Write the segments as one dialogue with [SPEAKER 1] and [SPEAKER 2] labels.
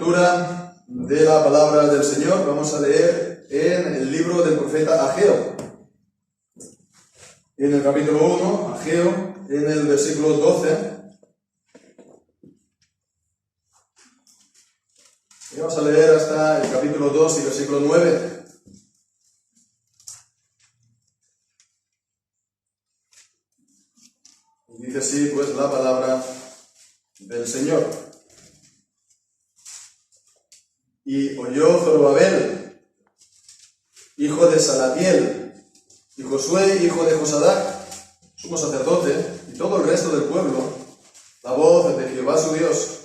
[SPEAKER 1] lectura de la palabra del Señor. Vamos a leer en el libro del profeta Ageo. En el capítulo 1, Ageo, en el versículo 12. Y vamos a leer hasta el capítulo 2 y versículo 9. Y dice así, pues, la palabra del Señor. Y oyó Zorobabel, hijo de Salatiel, y Josué, hijo de Josadac, sumo sacerdote, y todo el resto del pueblo, la voz de Jehová su Dios,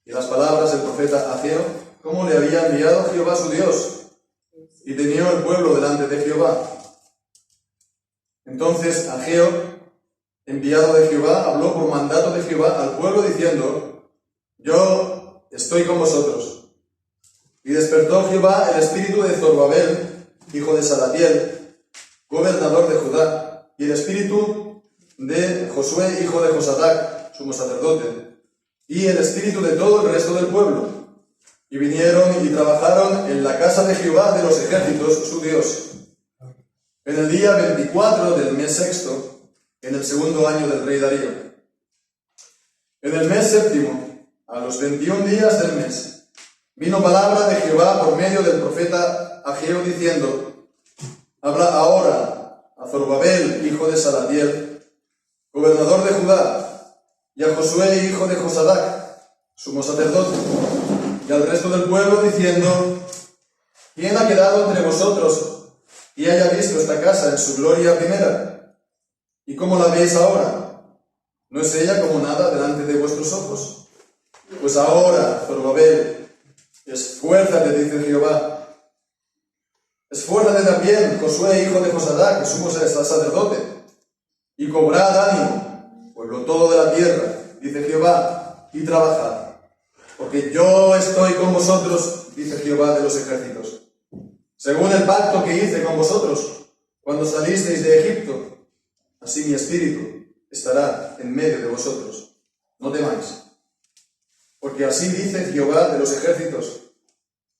[SPEAKER 1] y las palabras del profeta Ageo, cómo le había enviado Jehová su Dios, y temió el pueblo delante de Jehová. Entonces Ageo, enviado de Jehová, habló por mandato de Jehová al pueblo diciendo: yo estoy con vosotros. Y despertó Jehová el espíritu de Zorobabel, hijo de Salatiel, gobernador de Judá, y el espíritu de Josué, hijo de Josadac, sumo sacerdote, y el espíritu de todo el resto del pueblo. Y vinieron y trabajaron en la casa de Jehová de los ejércitos, su Dios. En el día 24 del mes sexto, en el segundo año del rey Darío. En el mes séptimo, a los 21 días del mes, vino palabra de Jehová por medio del profeta Ageo diciendo: habla ahora a Zorobabel, hijo de Salatiel, gobernador de Judá, y a Josué, hijo de Josadac, sumo sacerdote, y al resto del pueblo diciendo: ¿quién ha quedado entre vosotros y haya visto esta casa en su gloria primera? ¿Y cómo la veis ahora? ¿No es ella como nada delante de vuestros ojos? Pues ahora, Zorobabel, esfuérzate, dice Jehová. Esfuérzate también, Josué, hijo de Josadac, que sumo sacerdote, y cobrad ánimo, pueblo todo de la tierra, dice Jehová, y trabajad, porque yo estoy con vosotros, dice Jehová de los ejércitos, según el pacto que hice con vosotros cuando salisteis de Egipto. Así mi espíritu estará en medio de vosotros. No temáis. Porque así dice Jehová de los ejércitos: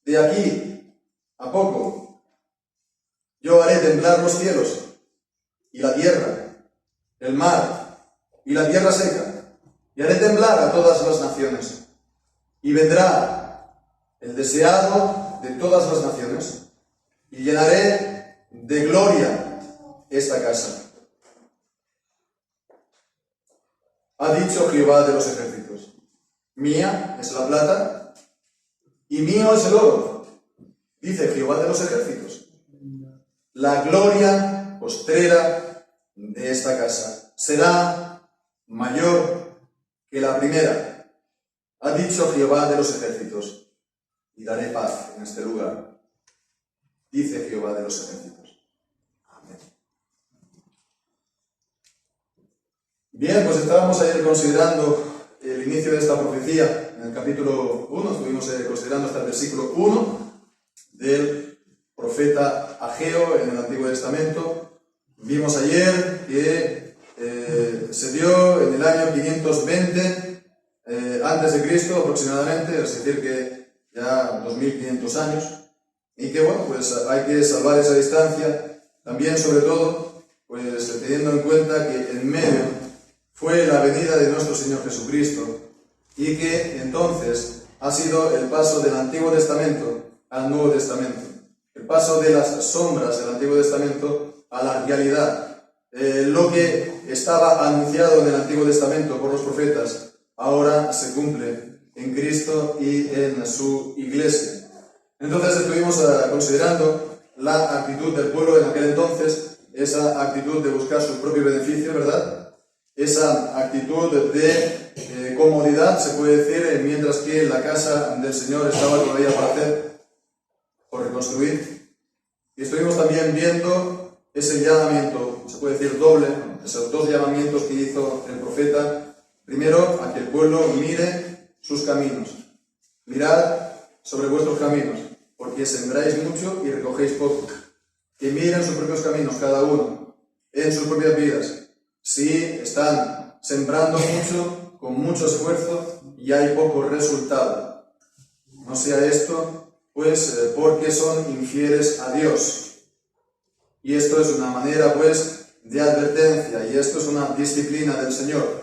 [SPEAKER 1] de aquí a poco yo haré temblar los cielos y la tierra, el mar y la tierra seca, y haré temblar a todas las naciones. Y vendrá el deseado de todas las naciones, y llenaré de gloria esta casa. Ha dicho Jehová de los ejércitos: mía es la plata y mío es el oro, dice Jehová de los ejércitos. La gloria postrera de esta casa será mayor que la primera, ha dicho Jehová de los ejércitos, y daré paz en este lugar, dice Jehová de los ejércitos. Amén. Bien, pues estábamos ayer considerando el inicio de esta profecía. En el capítulo 1 estuvimos considerando hasta el versículo 1 del profeta Ageo en el Antiguo Testamento. Vimos ayer que se dio en el año 520 antes de Cristo aproximadamente, es decir que ya 2500 años, y que bueno, pues hay que salvar esa distancia, también sobre todo pues teniendo en cuenta que en medio fue la venida de nuestro Señor Jesucristo, y que entonces ha sido el paso del Antiguo Testamento al Nuevo Testamento, el paso de las sombras del Antiguo Testamento a la realidad. Lo que estaba anunciado en el Antiguo Testamento por los profetas ahora se cumple en Cristo y en su iglesia. Entonces estuvimos considerando la actitud del pueblo en aquel entonces, esa actitud de buscar su propio beneficio, ¿verdad? Esa actitud de comodidad, se puede decir, mientras que la casa del Señor estaba todavía por hacer, por reconstruir. Y estuvimos también viendo ese llamamiento, se puede decir doble, esos dos llamamientos que hizo el profeta. Primero, a que el pueblo mire sus caminos. Mirad sobre vuestros caminos, porque sembráis mucho y recogéis poco. Que miren sus propios caminos, cada uno, en sus propias vidas. Si están sembrando mucho, con mucho esfuerzo, y hay poco resultado. no sea esto, pues porque son infieles a Dios. Y esto es una manera, pues, de advertencia, y esto es una disciplina del Señor.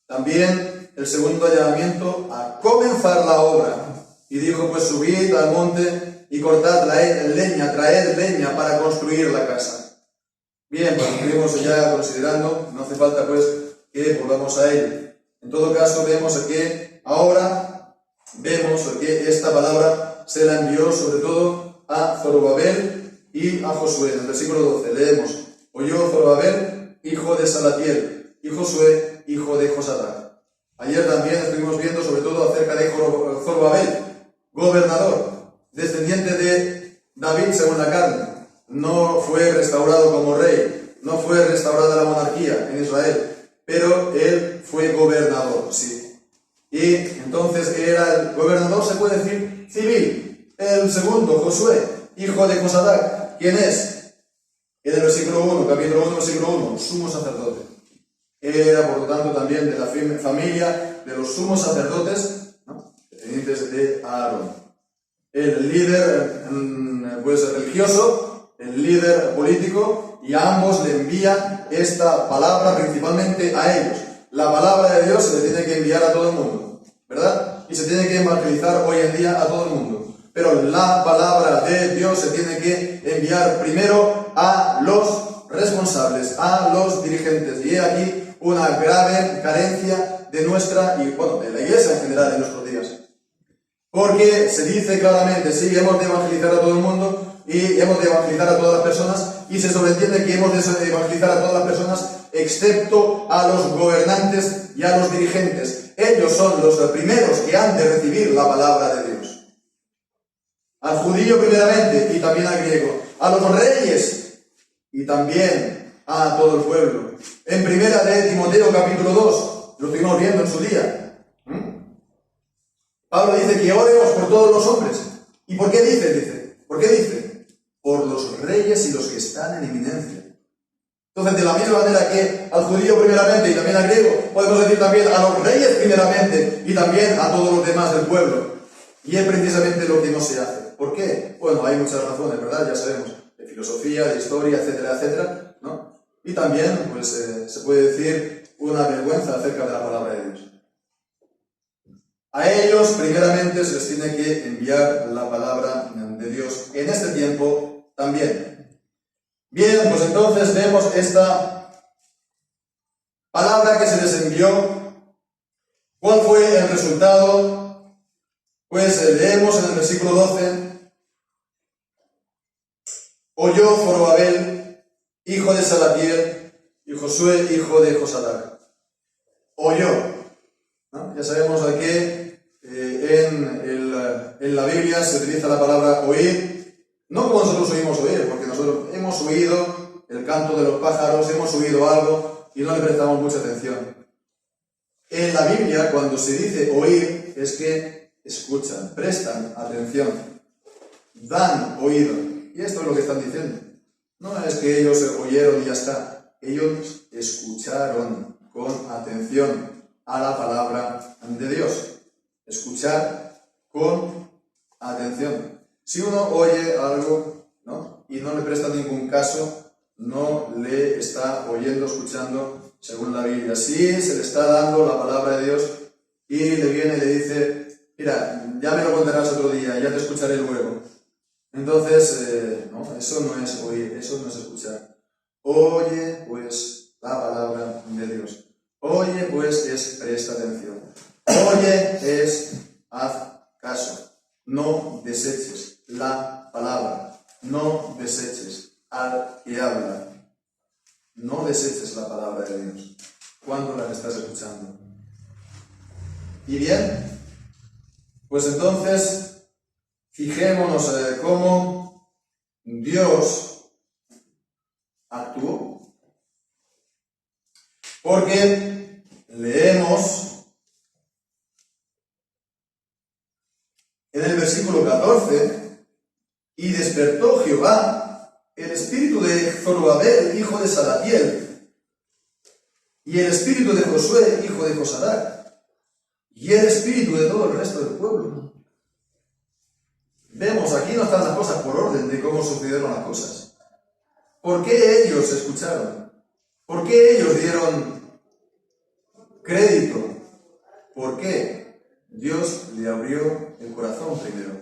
[SPEAKER 1] También el segundo llamamiento a comenzar la obra. Y dijo, pues subid al monte y cortad traed leña para construir la casa. Bien, pues estuvimos ya considerando, no hace falta pues que volvamos a ello. En todo caso, vemos que ahora esta palabra se la envió sobre todo a Zorobabel y a Josué. En el versículo 12 leemos: oyó Zorobabel, hijo de Salatiel, y Josué, hijo de Josadac. Ayer también estuvimos viendo sobre todo acerca de Zorobabel, gobernador, descendiente de David según la carne. No fue restaurado como rey, no fue restaurada la monarquía en Israel, pero él fue gobernador, sí. Y entonces era el gobernador, se puede decir, civil. El segundo, Josué, hijo de Josadac. ¿Quién es? En el versículo 1, capítulo 1, versículo 1, sumo sacerdote. Era, por lo tanto, también de la familia de los sumos sacerdotes, ¿no?, descendientes de Aarón. El líder, pues, religioso, el líder político, y a ambos le envía esta palabra principalmente a ellos. La palabra de Dios se le tiene que enviar a todo el mundo, ¿verdad? Y se tiene que evangelizar hoy en día a todo el mundo. Pero la palabra de Dios se tiene que enviar primero a los responsables, a los dirigentes. Y he aquí una grave carencia de nuestra, y bueno, de la iglesia en general en nuestros días. Porque se dice claramente, sí, hemos de evangelizar a todo el mundo y hemos de evangelizar a todas las personas, y se sobreentiende que hemos de evangelizar a todas las personas excepto a los gobernantes y a los dirigentes. Ellos son los primeros que han de recibir la palabra de Dios. Al judío primeramente y también al griego. A los reyes y también a todo el pueblo. En primera de Timoteo capítulo 2, lo estuvimos viendo en su día. Pablo dice que oremos por todos los hombres. ¿Y por qué dice? ¿Por qué dice? Por los reyes y los que están en eminencia. Entonces, de la misma manera que al judío primeramente y también al griego, podemos decir también a los reyes primeramente y también a todos los demás del pueblo. Y es precisamente lo que no se hace. ¿Por qué? Bueno, hay muchas razones, ¿verdad? Ya sabemos, de filosofía, de historia, etcétera, etcétera, ¿no? Y también, pues, se puede decir una vergüenza acerca de la palabra de Dios. A ellos, primeramente, se les tiene que enviar la palabra de Dios en este tiempo también. Bien, pues entonces vemos esta palabra que se les envió. ¿Cuál fue el resultado? Pues leemos en el versículo 12. Oyó Zorobabel, hijo de Salatiel, y Josué, hijo de Josadac. Oyó, ¿no? Ya sabemos que en la Biblia se utiliza la palabra oír, no como nosotros oímos oír, porque nosotros hemos oído el canto de los pájaros, hemos oído algo y no le prestamos mucha atención. En la Biblia, cuando se dice oír, es que escuchan, prestan atención, dan oído. Y esto es lo que están diciendo. No es que ellos oyeron y ya está. Ellos escucharon con atención a la palabra de Dios. Escuchar con atención. Si uno oye algo, ¿no?, y no le presta ningún caso, no le está oyendo, escuchando según la Biblia. Si se le está dando la palabra de Dios y le viene y le dice, mira, ya me lo contarás otro día, ya te escucharé luego. Entonces, no, eso no es oír, eso no es escuchar. Oye, pues, la palabra de Dios. Oye, pues, es presta atención. Oye, es haz caso. No deseches la palabra. No deseches al que habla. No deseches la palabra de Dios cuando la estás escuchando. Y bien, pues entonces, fijémonos cómo Dios actuó. Porque leemos en el versículo 14, y despertó Jehová el espíritu de Zorobabel, hijo de Salatiel, y el espíritu de Josué, hijo de Josadac, y el espíritu de todo el resto del pueblo. Vemos, aquí no están las cosas por orden de cómo sucedieron las cosas. ¿Por qué ellos escucharon? ¿Por qué ellos dieron crédito? ¿Por qué? Dios le abrió el corazón primero.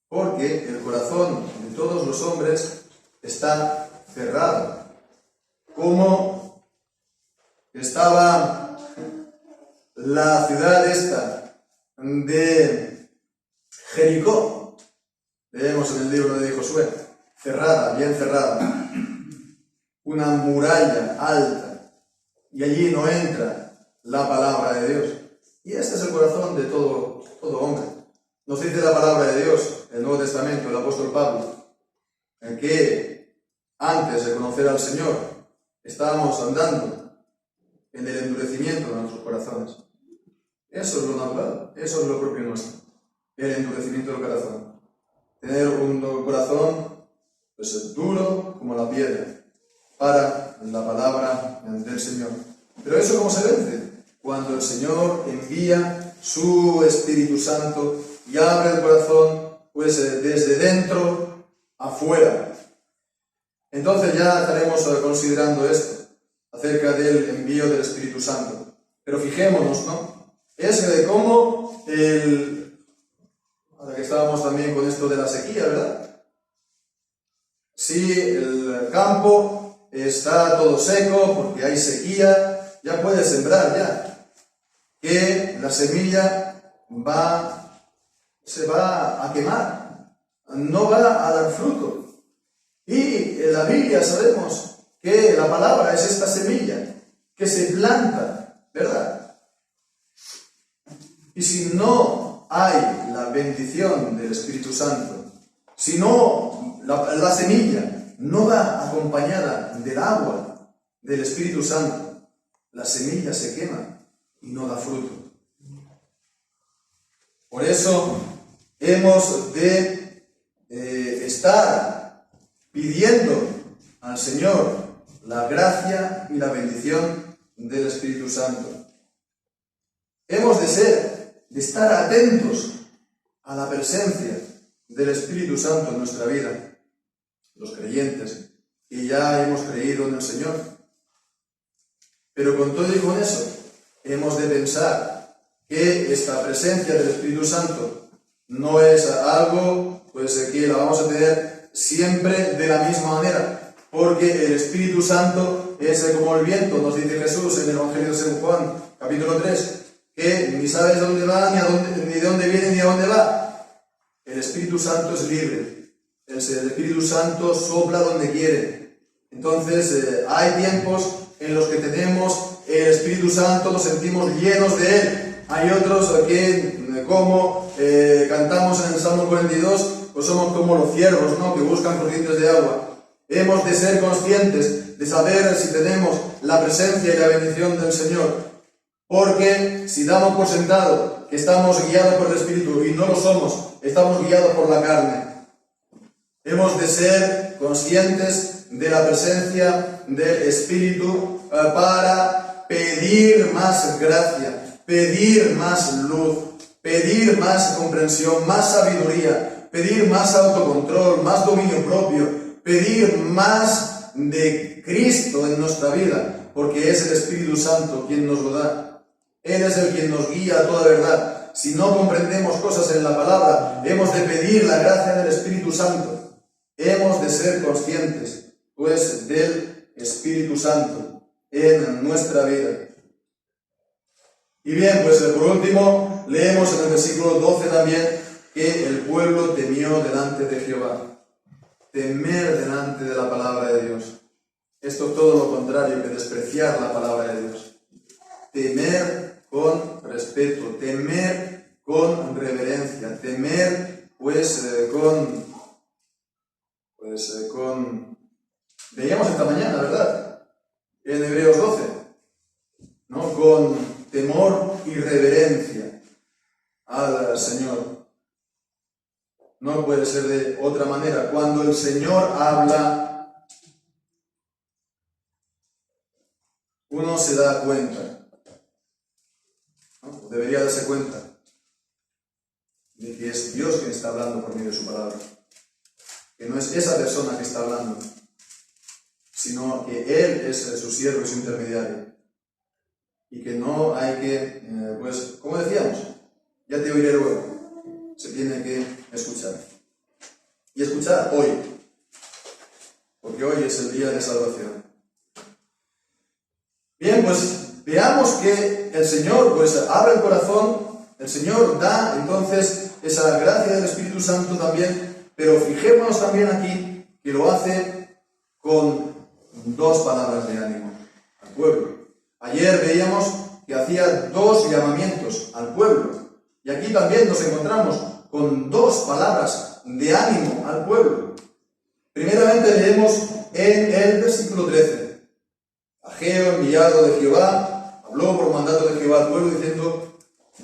[SPEAKER 1] Porque el corazón de todos los hombres está cerrado. Como estaba la ciudad esta de Jericó, leemos en el libro de Josué, cerrada, bien cerrada, una muralla alta, y allí no entra la palabra de Dios. Y este es el corazón de todo hombre. Nos dice la palabra de Dios, el Nuevo Testamento, el apóstol Pablo, en que antes de conocer al Señor estábamos andando en el endurecimiento de nuestros corazones. Eso es lo natural, eso es lo propio nuestro, el endurecimiento del corazón. Tener un corazón pues, duro como la piedra para la palabra del Señor. Pero eso ¿cómo se vence? Cuando el Señor envía su Espíritu Santo y abre el corazón pues desde dentro afuera. Entonces ya estaremos considerando esto acerca del envío del Espíritu Santo. Pero fijémonos, ¿no? Es de cómo ahora que estábamos también con esto de la sequía, ¿verdad? Si el campo está todo seco porque hay sequía, ya puedes sembrar ya. Que la semilla se va a quemar, no va a dar fruto. Y en la Biblia sabemos que la palabra es esta semilla que se planta, ¿verdad? Y si no hay la bendición del Espíritu Santo, si no la semilla no va acompañada del agua del Espíritu Santo, la semilla se quema y no da fruto. Por eso hemos de estar pidiendo al Señor la gracia y la bendición del Espíritu Santo. Hemos de estar atentos a la presencia del Espíritu Santo en nuestra vida, los creyentes, que ya hemos creído en el Señor. Pero con todo y con eso, hemos de pensar que esta presencia del Espíritu Santo no es algo pues que la vamos a tener siempre de la misma manera, porque el Espíritu Santo es como el viento, nos dice Jesús en el Evangelio de San Juan, capítulo 3, que ni sabes dónde va, ni de dónde viene, ni a dónde va. El Espíritu Santo es libre, el Espíritu Santo sopla donde quiere. Entonces hay tiempos en los que tenemos el Espíritu Santo, nos sentimos llenos de Él. Hay otros que, como cantamos en el Salmo 42, pues somos como los ciervos, ¿no?, que buscan corrientes de agua. Hemos de ser conscientes de saber si tenemos la presencia y la bendición del Señor. Porque si damos por sentado que estamos guiados por el Espíritu y no lo somos, estamos guiados por la carne. Hemos de ser conscientes de la presencia del Espíritu para pedir más gracia, pedir más luz, pedir más comprensión, más sabiduría, pedir más autocontrol, más dominio propio, pedir más de Cristo en nuestra vida, porque es el Espíritu Santo quien nos lo da. Él es el quien nos guía a toda verdad. Si no comprendemos cosas en la palabra, hemos de pedir la gracia del Espíritu Santo. Hemos de ser conscientes, pues, del Espíritu Santo en nuestra vida. Y bien, pues por último, leemos en el versículo 12 también que el pueblo temió delante de Jehová. Temer delante de la palabra de Dios. Esto es todo lo contrario que despreciar la palabra de Dios. Temer con respeto, temer con reverencia, temer veíamos esta mañana, ¿verdad?, en Hebreos 12, ¿no?, con temor y reverencia al Señor. No puede ser de otra manera. Cuando el Señor habla, uno se da cuenta, ¿no?, debería darse cuenta. de que es Dios quien está hablando por medio de su palabra. Que no es esa persona que está hablando, sino que Él es su siervo y su intermediario. Y que no hay que, pues, como decíamos, ya te oiré luego. Se tiene que escuchar. Y escuchar hoy. Porque hoy es el día de salvación. Bien, pues veamos que el Señor pues abre el corazón, el Señor da entonces esa gracia del Espíritu Santo también, pero fijémonos también aquí que lo hace con dos palabras de ánimo al pueblo. Ayer veíamos que hacía dos llamamientos al pueblo, y aquí también nos encontramos con dos palabras de ánimo al pueblo. Primeramente leemos en el versículo 13. Ageo, enviado de Jehová, habló por mandato de Jehová al pueblo diciendo: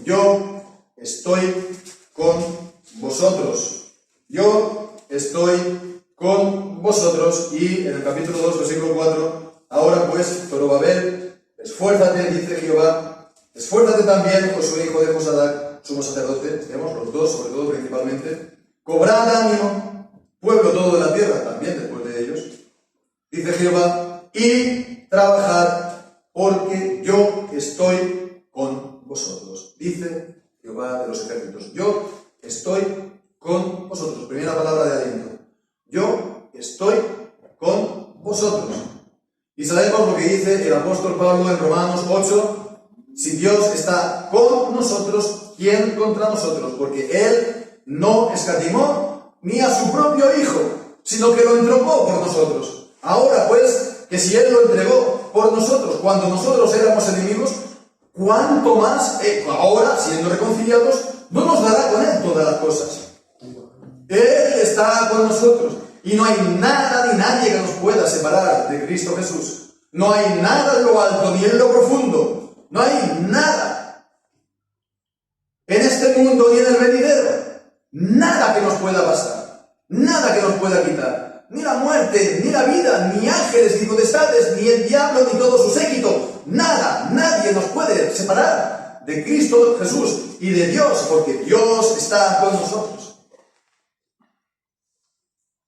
[SPEAKER 1] yo estoy con vosotros. Yo estoy con vosotros. Y en el capítulo 2, versículo 4, ahora pues, Zorobabel, esfuérzate, dice Jehová, esfuérzate también, Josué, hijo de Josadac, sumo sacerdote, vemos los dos, sobre todo principalmente, cobrad ánimo, pueblo todo de la tierra, también después de ellos, dice Jehová, y trabajad, porque yo estoy con vosotros, dice Jehová de los ejércitos. Yo estoy con vosotros. Primera palabra de aliento. Yo estoy con vosotros. Y sabemos lo que dice el apóstol Pablo en Romanos 8. Si Dios está con nosotros, ¿quién contra nosotros? Porque Él no escatimó ni a su propio Hijo, sino que lo entregó por nosotros. Ahora pues, que si Él lo entregó por nosotros cuando nosotros éramos enemigos, ¿cuánto más ahora, siendo reconciliados, no nos dará con Él todas las cosas? Él está con nosotros y no hay nada ni nadie que nos pueda separar de Cristo Jesús. No hay nada en lo alto ni en lo profundo. No hay nada en este mundo ni en el venidero. Nada que nos pueda pasar. Nada que nos pueda quitar. Ni la muerte, ni la vida, ni ángeles, ni potestades, ni el diablo, ni todo su séquito. Nada, nadie nos puede separar de Cristo Jesús y de Dios, porque Dios está con nosotros.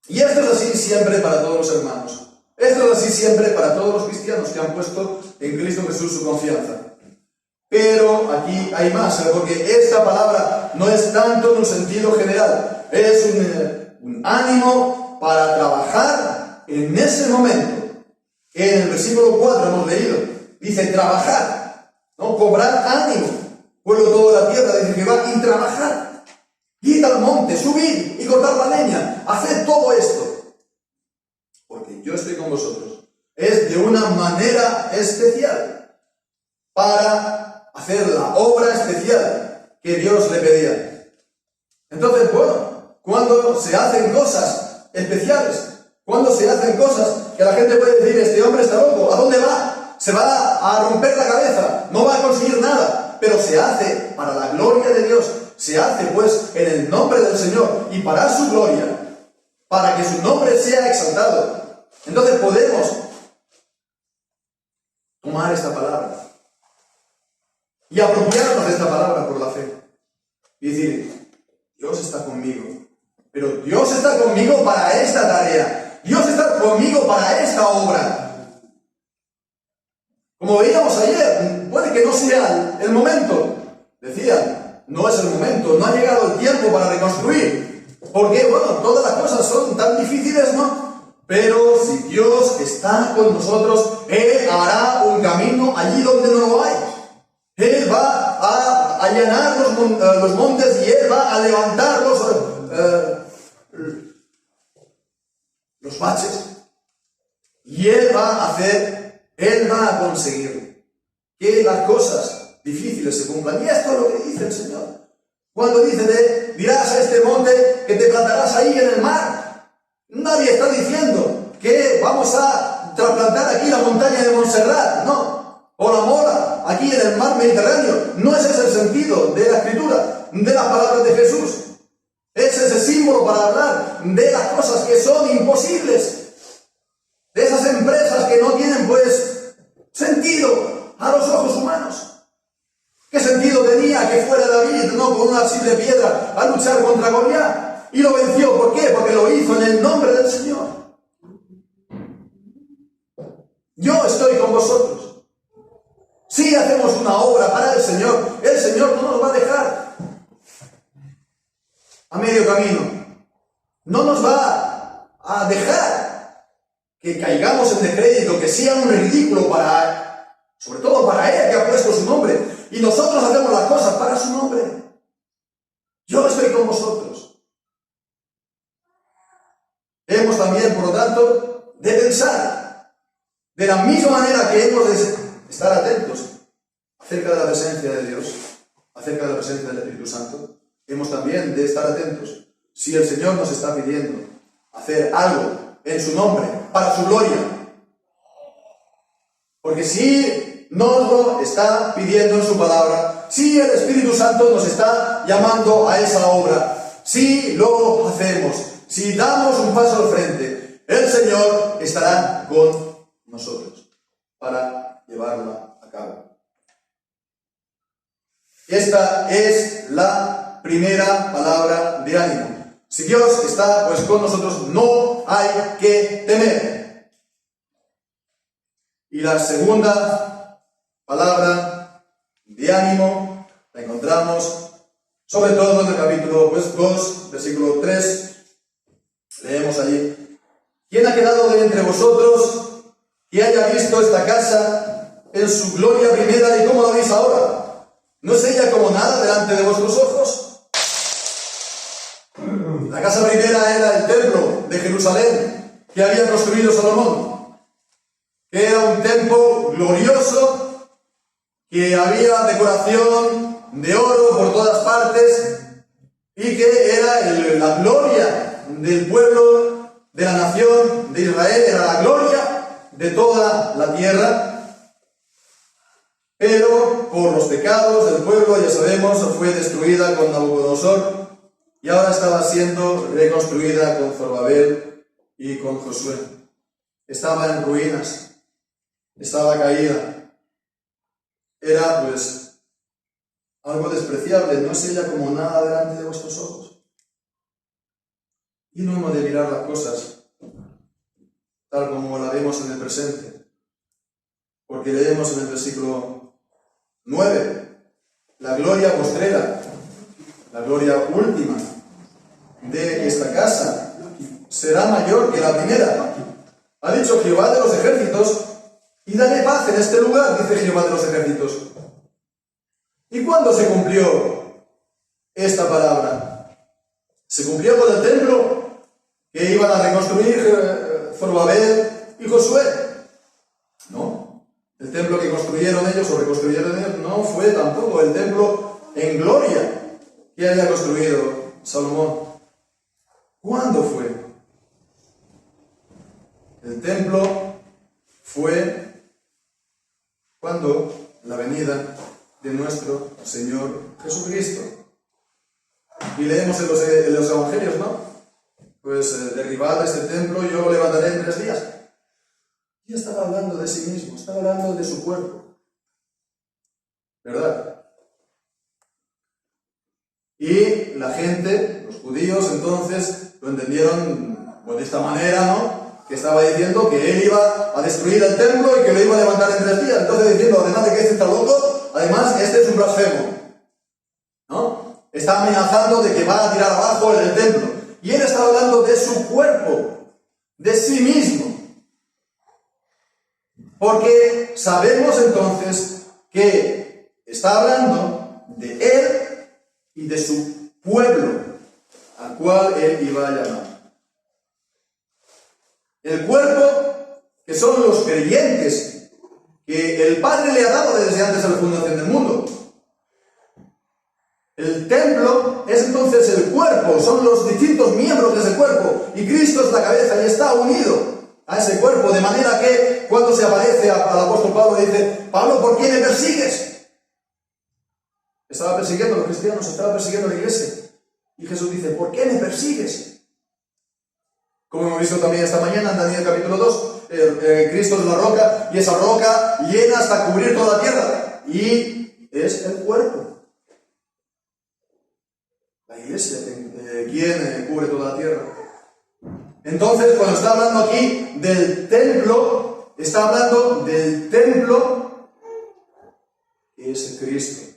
[SPEAKER 1] Y esto es así siempre para todos los hermanos. Esto es así siempre para todos los cristianos que han puesto en Cristo Jesús su confianza. Pero aquí hay más, porque esta palabra no es tanto en un sentido general. Es un ánimo para trabajar en ese momento. En el versículo 4 hemos leído, dice trabajar, ¿no? Cobrar ánimo, pueblo toda la tierra, dice que va y trabajar, ir al monte, subir y cortar la leña, hacer todo esto, porque yo estoy con vosotros. Es de una manera especial, para hacer la obra especial que Dios le pedía. Entonces, bueno, cuando se hacen cosas especiales, cuando se hacen cosas que la gente puede decir: este hombre está loco, ¿a dónde va? Se va a romper la cabeza, no va a conseguir nada, pero se hace para la gloria de Dios, se hace pues en el nombre del Señor y para su gloria, para que su nombre sea exaltado. Entonces podemos tomar esta palabra y apropiarnos de esta palabra por la fe y decir: Dios está conmigo. Pero Dios está conmigo para esta tarea. Dios está conmigo para esta obra. Como veíamos ayer, puede que no sea el momento. Decían, no es el momento, no ha llegado el tiempo para reconstruir. Porque, bueno, todas las cosas son tan difíciles, ¿no? Pero si Dios está con nosotros, Él hará un camino allí donde no lo hay. Él va a allanar los montes y Él va a levantar los baches, y Él va a conseguir que las cosas difíciles se cumplan. Y esto es lo que dice el Señor cuando dice: dirás a este monte que te plantarás ahí en el mar. Nadie está diciendo que vamos a trasplantar aquí la montaña de Montserrat, no, o la Mola aquí en el mar Mediterráneo. No es ese el sentido de la Escritura, de las palabras de Jesús. Es ese símbolo para hablar de las cosas que son imposibles, de esas empresas que no tienen pues sentido a los ojos humanos. ¿Qué sentido tenía que fuera David, no con una simple piedra, a luchar luchar contra Goliat. Y lo venció. ¿Por qué? Porque lo hizo en el nombre del Señor. Yo estoy con vosotros. Si hacemos una obra para el Señor no nos va a dejar a medio camino. No nos va a dejar que caigamos en descrédito, que sea un ridículo sobre todo para Él que ha puesto su nombre. Y nosotros hacemos las cosas para su nombre. Yo estoy con vosotros. Hemos también, por lo tanto, de pensar de la misma manera que hemos de estar atentos acerca de la presencia de Dios, acerca de la presencia del Espíritu Santo. Hemos también de estar atentos si el Señor nos está pidiendo hacer algo en su nombre, para su gloria. Porque si nos lo está pidiendo en su palabra, si el Espíritu Santo nos está llamando a esa obra, si lo hacemos, si damos un paso al frente, el Señor estará con nosotros para llevarla a cabo. Esta es la primera palabra de ánimo. Si Dios está pues con nosotros, no hay que temer. Y la segunda palabra de ánimo la encontramos sobre todo en el capítulo 2, versículo 3. Leemos allí: ¿Quién ha quedado de entre vosotros que haya visto esta casa en su gloria primera y cómo la veis ahora? ¿No es ella como nada delante de vuestros ojos? La casa primera era el templo de Jerusalén que había construido Salomón, que era un templo glorioso, que había decoración de oro por todas partes y que era la gloria del pueblo, de la nación de Israel, era la gloria de toda la tierra. Pero por los pecados del pueblo, ya sabemos, fue destruida con Nabucodonosor y ahora estaba siendo reconstruida con Zorobabel y con Josué. Estaba en ruinas, estaba caída. Era pues algo despreciable. ¿No es ella como nada delante de vuestros ojos? Y no hemos de mirar las cosas tal como la vemos en el presente, porque leemos en el versículo 9, la gloria postrera, la gloria última de esta casa será mayor que la primera. Ha dicho Jehová de los ejércitos: y dale paz en este lugar, dice Jehová de los ejércitos. ¿Y cuándo se cumplió esta palabra? Se cumplió con el templo que iban a reconstruir Zorobabel y Josué. No, el templo que construyeron ellos o reconstruyeron ellos no fue tampoco el templo en gloria que haya construido Salomón. ¿Cuándo fue? El templo fue cuando la venida de nuestro Señor Jesucristo. Y leemos en los evangelios, ¿no? Pues derribado este templo, yo lo levantaré en 3 días. Y estaba hablando de sí mismo, estaba hablando de su cuerpo. ¿Verdad? Y la gente, los judíos, entonces lo entendieron pues, de esta manera, ¿no? Que estaba diciendo que él iba a destruir el templo y que lo iba a levantar en 3 días. Entonces diciendo, además de que este está loco, además este es un blasfemo, ¿no? Está amenazando de que va a tirar abajo el templo. Y él está hablando de su cuerpo, de sí mismo. Porque sabemos entonces que está hablando de él y de su pueblo, al cual él iba a llamar. El cuerpo, que son los creyentes, que el Padre le ha dado desde antes de la fundación del mundo. El templo es entonces el cuerpo, son los distintos miembros de ese cuerpo, y Cristo es la cabeza y está unido a ese cuerpo, de manera que cuando se aparece al apóstol Pablo dice: Pablo, ¿por qué me persigues? Estaba persiguiendo a los cristianos, estaba persiguiendo a la iglesia, y Jesús dice: ¿por qué me persigues? Como hemos visto también esta mañana en Daniel capítulo 2, Cristo es la roca, y esa roca llena hasta cubrir toda la tierra, y es el cuerpo. La iglesia ¿quién cubre toda la tierra? Entonces, cuando está hablando aquí del templo, está hablando del templo que es Cristo.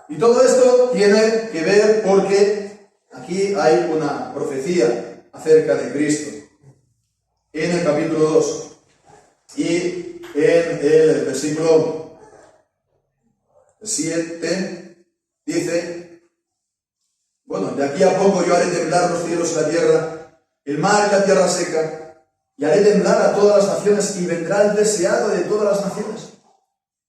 [SPEAKER 1] Y todo esto tiene que ver porque aquí hay una profecía acerca de Cristo. En el capítulo 2 y en el versículo 7 dice: bueno, de aquí a poco yo haré temblar los cielos y la tierra, el mar y la tierra seca, y haré temblar a todas las naciones, y vendrá el deseado de todas las naciones,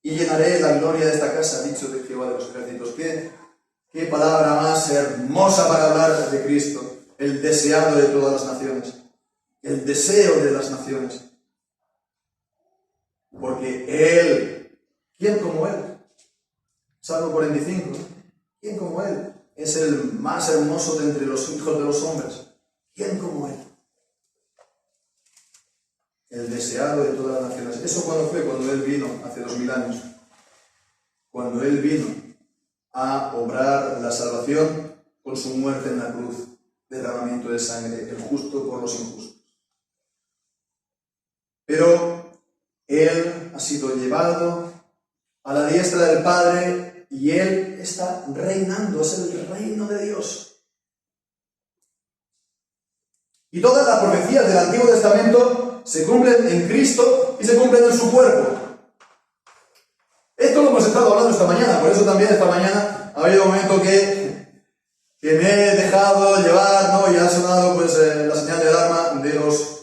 [SPEAKER 1] y llenaré la gloria de esta casa, dicho de Jehová de los ejércitos. ¿Qué palabra más hermosa para hablar de Cristo? El deseado de todas las naciones, el deseo de las naciones. Porque Él, ¿quién como Él? Salmo 45, ¿quién como Él? Es el más hermoso de entre los hijos de los hombres. ¿Quién como Él? El deseado de todas las naciones. ¿Eso cuándo fue? Cuando Él vino, hace 2000 años. Cuando Él vino a obrar la salvación con su muerte en la cruz, derramamiento de sangre, el justo por los injustos. Pero Él ha sido llevado a la diestra del Padre y Él está reinando, es el reino de Dios. Y todas las profecías del Antiguo Testamento se cumplen en Cristo y se cumplen en su cuerpo. Esto lo hemos estado hablando esta mañana, por eso también esta mañana ha habido un momento que me he dejado llevar, ¿no? Y ha sonado pues la señal de alarma de los,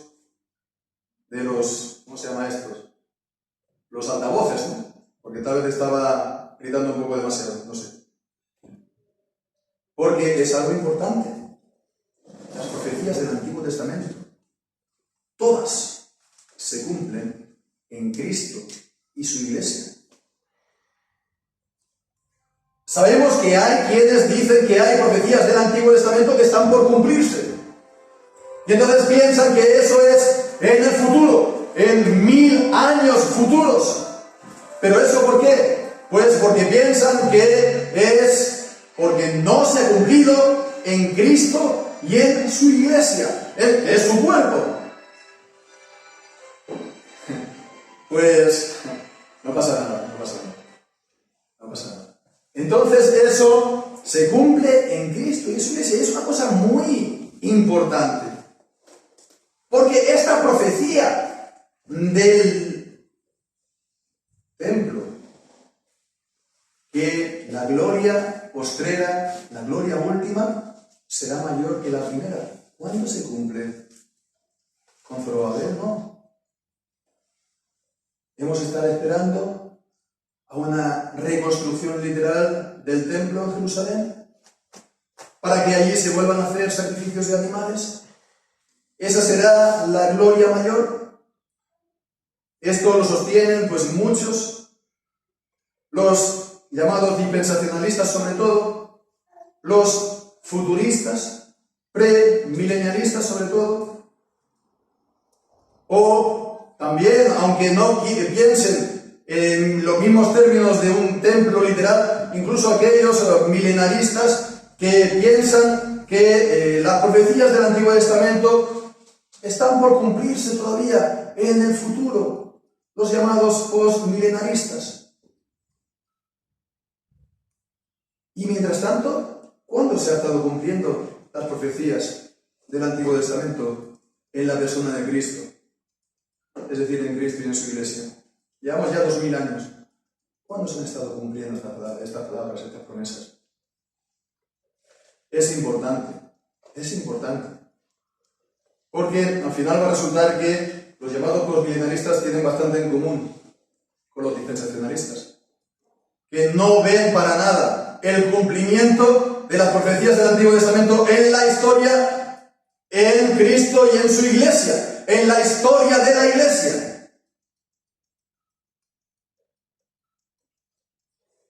[SPEAKER 1] ¿cómo se llama estos? Los altavoces, ¿no? Porque tal vez estaba gritando un poco demasiado, no sé. Porque es algo importante. Las profecías del Antiguo Testamento, todas se cumplen en Cristo y su iglesia. Sabemos que hay quienes dicen que hay profecías del Antiguo Testamento que están por cumplirse. Y entonces piensan que eso es en el futuro, en 1000 años futuros. ¿Pero eso por qué? Pues porque piensan que es porque no se ha cumplido en Cristo y en su iglesia, que es su cuerpo. Pues no pasa nada. Entonces eso se cumple en Cristo y en su iglesia. Y es una cosa muy importante. Porque esta profecía del templo, que la gloria postrera, la gloria última, será mayor que la primera. ¿Cuándo se cumple? Con Zorobabel, no. Hemos estado esperando a una reconstrucción literal del templo en Jerusalén para que allí se vuelvan a hacer sacrificios de animales. ¿Esa será la gloria mayor? Esto lo sostienen pues muchos, los llamados dispensacionalistas sobre todo, los futuristas, premilenialistas sobre todo, o también, aunque no piensen en los mismos términos de un templo literal, incluso aquellos milenaristas que piensan que las profecías del Antiguo Testamento están por cumplirse todavía en el futuro, los llamados postmilenaristas. Y mientras tanto, ¿cuándo se han estado cumpliendo las profecías del Antiguo Testamento en la persona de Cristo? Es decir, en Cristo y en su iglesia. Llevamos ya 2000 años. ¿Cuándo se han estado cumpliendo estas palabras, estas promesas? Es importante. Porque al final va a resultar que los llamados postmilenaristas tienen bastante en común con los dispensacionalistas, que no ven para nada el cumplimiento de las profecías del Antiguo Testamento en la historia, en Cristo y en su iglesia, en la historia de la iglesia.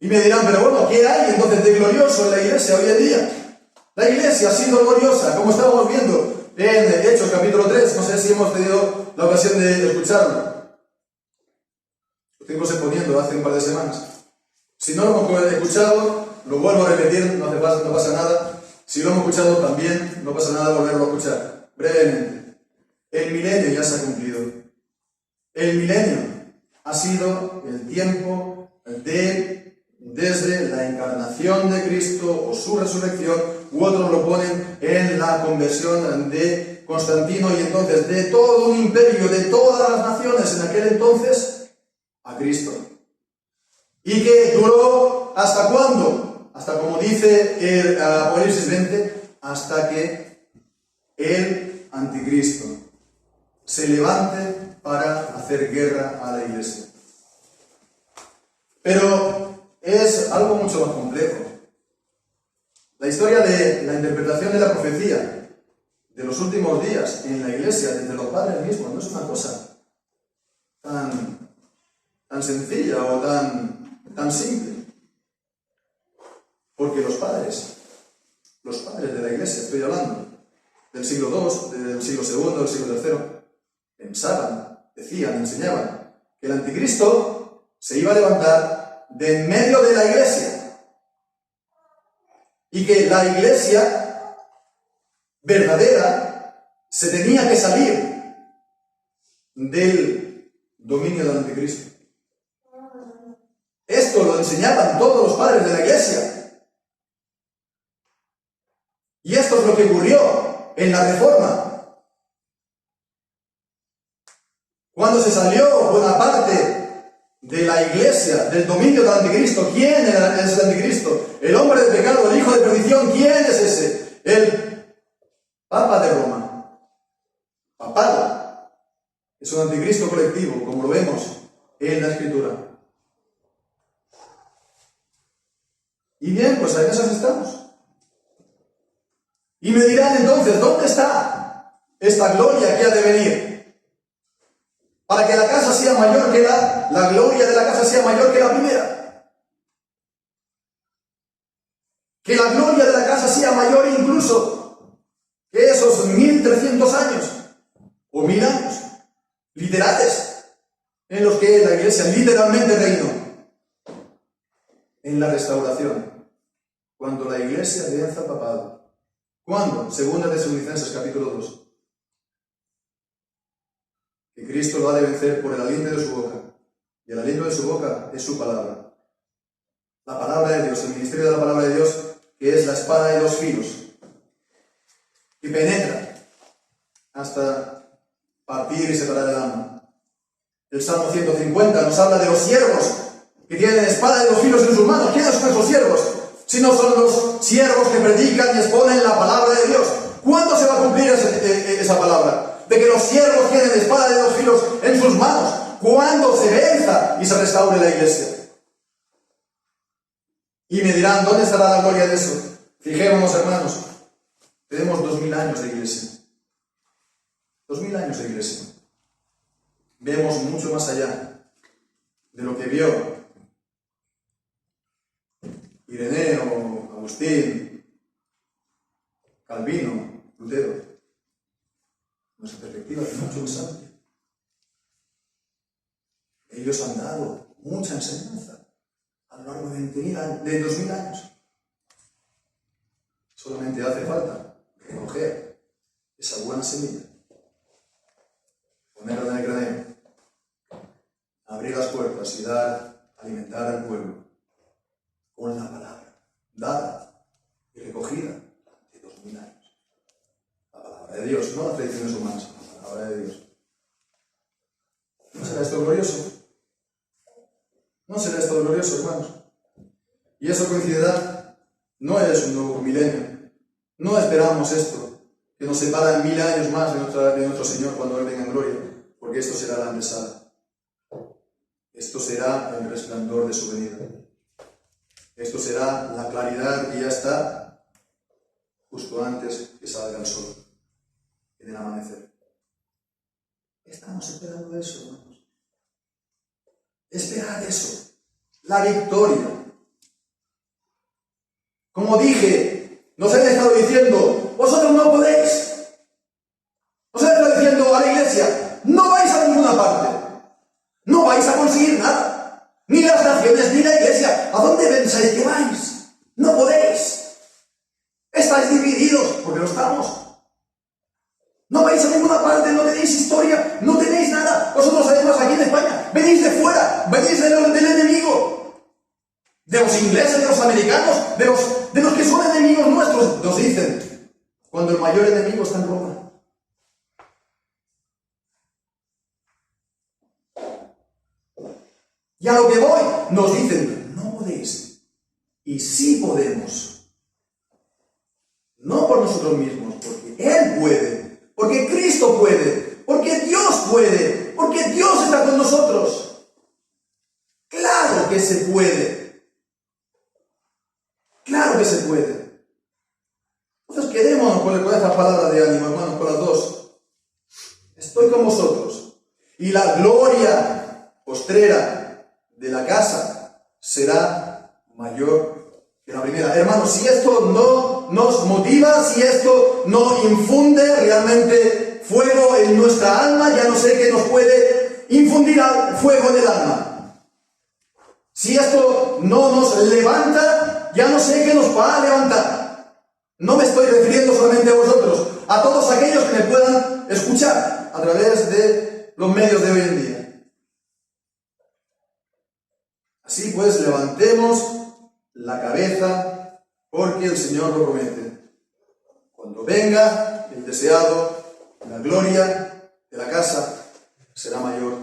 [SPEAKER 1] Y me dirán, pero bueno, ¿qué hay entonces de glorioso en la iglesia hoy en día? La iglesia ha sido gloriosa, como estábamos viendo en Hechos capítulo 3, no sé si hemos tenido la ocasión de escucharlo. Lo estuvimos exponiendo hace un par de semanas. Si no lo hemos escuchado, lo vuelvo a repetir, no pasa nada. Si lo hemos escuchado también, no pasa nada volverlo a escuchar. Brevemente. El milenio ya se ha cumplido. El milenio ha sido el tiempo desde la encarnación de Cristo o su resurrección, u otros lo ponen en la conversión de Constantino y entonces de todo un imperio, de todas las naciones en aquel entonces, a Cristo. ¿Y que duró hasta cuándo? Hasta, como dice el Apocalipsis 20, hasta que el anticristo se levante para hacer guerra a la iglesia. Pero es algo mucho más complejo. La historia de la interpretación de la profecía de los últimos días en la iglesia, desde los padres mismos, no es una cosa tan sencilla o tan simple. Porque los padres de la iglesia, estoy hablando del siglo II, del siglo II, del siglo III, pensaban, decían, enseñaban que el anticristo se iba a levantar de en medio de la iglesia y que la iglesia verdadera se tenía que salir del dominio del anticristo. Esto lo enseñaban todos los padres de la iglesia. Y esto es lo que ocurrió en la Reforma. Cuando se salió buena parte de la iglesia del dominio del anticristo, ¿quién es el anticristo? El hombre de pecado, el hijo de perdición, ¿quién es ese? El Papa de Roma. Papado. Es un anticristo colectivo, como lo vemos en la Escritura. Y bien, pues en esas estamos. Y me dirán entonces, ¿dónde está esta gloria que ha de venir? Para que la casa sea mayor que la gloria de la casa sea mayor que la primera. Que la gloria de la casa sea mayor incluso que esos 1300 años o 1000 años literales en los que la iglesia literalmente reinó. En la restauración, cuando la iglesia vence al papado. ¿Cuándo? Segunda de Tesalonicenses, capítulo 2. Que Cristo lo ha de vencer por el aliento de su boca. Y el aliento de su boca es su palabra. La palabra de Dios, el ministerio de la palabra de Dios, que es la espada de dos filos. Que penetra hasta partir y separar el alma. El Salmo 150 nos habla de los siervos que tienen espada de dos filos en sus manos. ¿Quiénes son esos siervos? Si no son los siervos que predican y exponen la palabra de Dios. ¿Cuándo se va a cumplir esa palabra? De que los siervos tienen espada de dos filos en sus manos. ¿Cuándo se venza y se restaure la iglesia? Y me dirán, ¿dónde estará la gloria de eso? Fijémonos, hermanos, tenemos 2000 años de iglesia. 2000 años de iglesia. Vemos mucho más allá de lo que vio Ireneo, Agustín, Calvino, Lutero. Nuestra perspectiva es mucho más amplia. Ellos han dado mucha enseñanza a lo largo de 2000 años. Solamente hace falta recoger esa buena semilla, ponerla en el granero, abrir las puertas y alimentar al pueblo con la palabra, dada y recogida de 2000 años. La palabra de Dios, no las tradiciones humanas, la palabra de Dios. ¿No será esto glorioso? ¿No será esto glorioso, hermanos? Y eso coincidirá, no es un nuevo milenio. No esperamos esto, que nos separa 1000 años más de nuestro Señor cuando Él venga en gloria, porque esto será la antesala. Esto será el resplandor de su venida. Esto será la claridad que ya está justo antes que salga el sol, en el amanecer. Estamos esperando eso, hermanos. Esperad eso, la victoria. Como dije, nos han estado diciendo, vosotros no podéis. Nos han estado diciendo a la iglesia, no vais a ninguna parte. No vais a conseguir nada. Ni las naciones, ni la iglesia. ¿A dónde pensáis que vais? No podéis. Estáis divididos. No vais a ninguna parte, no tenéis historia, no tenéis nada. Vosotros además aquí en España, venís de fuera, venís del enemigo. De los ingleses, de los americanos, de los que son enemigos nuestros, nos dicen. Cuando el mayor enemigo está en Roma. Y a lo que voy, nos dicen, no podéis. Y sí podemos. No por nosotros mismos, porque Él puede. Porque Cristo puede, porque Dios puede, porque Dios está con nosotros. Claro que se puede. Claro que se puede. Entonces quedémonos con esta palabra de ánimo, hermanos, con las dos. Estoy con vosotros. Y la gloria postrera de la casa será mayor que la primera. Hermanos, si esto no nos motiva, si esto no infunde realmente fuego en nuestra alma, ya no sé qué nos puede infundir fuego en el alma. Si esto no nos levanta, ya no sé qué nos va a levantar. No me estoy refiriendo solamente a vosotros, a todos aquellos que me puedan escuchar a través de los medios de hoy en día. Así pues, levantemos la cabeza, porque el Señor lo promete. Cuando venga el deseado, la gloria de la casa será mayor